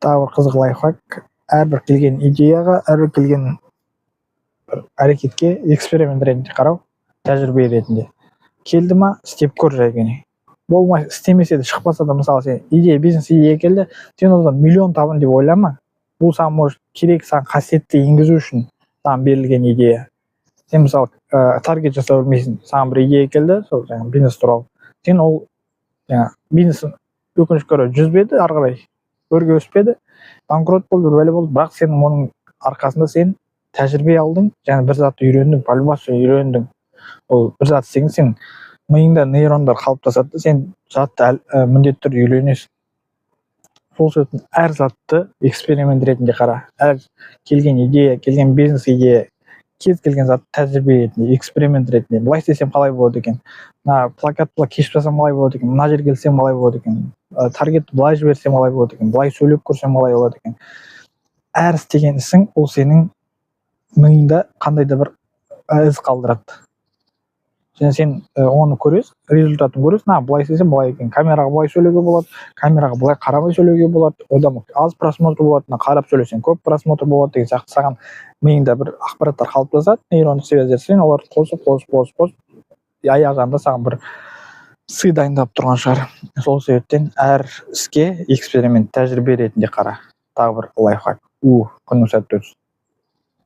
Тағы бір қызық лайфхак, әрбір келген идеяға, әрбір келген бір әрекетке эксперимент ретінде қарау, тәжірибе ретінде. Келді ма, істеп көр жайгене. Болмай істемесе де шықпаса да, мысалы сен бизнес идея келді, сен одан миллион табын деп ойлама. Бұл саған может керек, саған қасиетті енгізу үшін саған берілген идея. Сен мысалы таргет жасай білмейсің, саған бір идея келді, сол жаңағы бизнес туралы. Сен ол бизнесін өкінішке орай жүзбеді, ары қарай өрге өспеді, банкрот болды, бір бәле болды, бірақ сен оның арқасында сен тәжірибе алдың, және бір затты үйрендің, по-любому үйрендің. Ол бір зат істеген, сен миыңда нейрондар қалыптасады, сен затты міндетті түрде үйренесің. Сол себептен әр затты эксперимент ретінде қара. Әр келген идея, келген бизнес идея, кез келген затты тәжірибе ретінде, эксперимент ретінде. Былай істесем қалай болады екен? Плакат кешіп жасам қалай болады екен? Мына жерге келсем қалай болады екен? Таргетті былай жіберсем қалай болады екен? Былай сөйлеп көрсем қалай болады екен? Әр істеген ісің ол сенің миыңда қандай да бір із қалдырады. Және сен оны көресің, результатын көресің, былай істесем былай екен, камераға былай сөйлеуге болады, камераға былай қарамай сөйлеуге болады, одан аз просмотр болады, қарап сөйлесең көп просмотр болады деген сияқты саған миыңда бір ақпараттар қалыптасады, нейрондық связьдер, сен оларды қосып, аяқ жағында саған бір сый дайындап тұрған шығар. Сол себептен әр іске эксперимент, тәжірибе ретінде қара. Тағы бір лайфхак. Күнің сәтті өтсін.